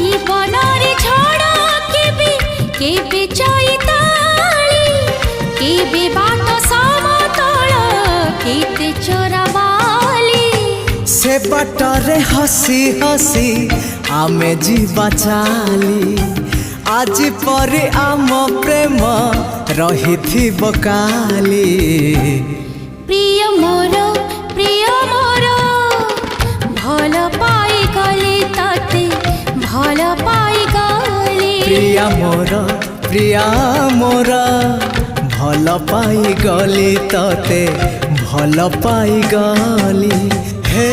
जीवन रे झड़ केबे चैताली केबे बाट समतल केते चोराबाली से बाटरे हसी हसी आमे जीवा चाली आज परे आम प्रेम रही काली प्रिय मोर भल पाई गले तते भल पाई गले प्रिया मोर भल पाई गली तते भल पाई गली हे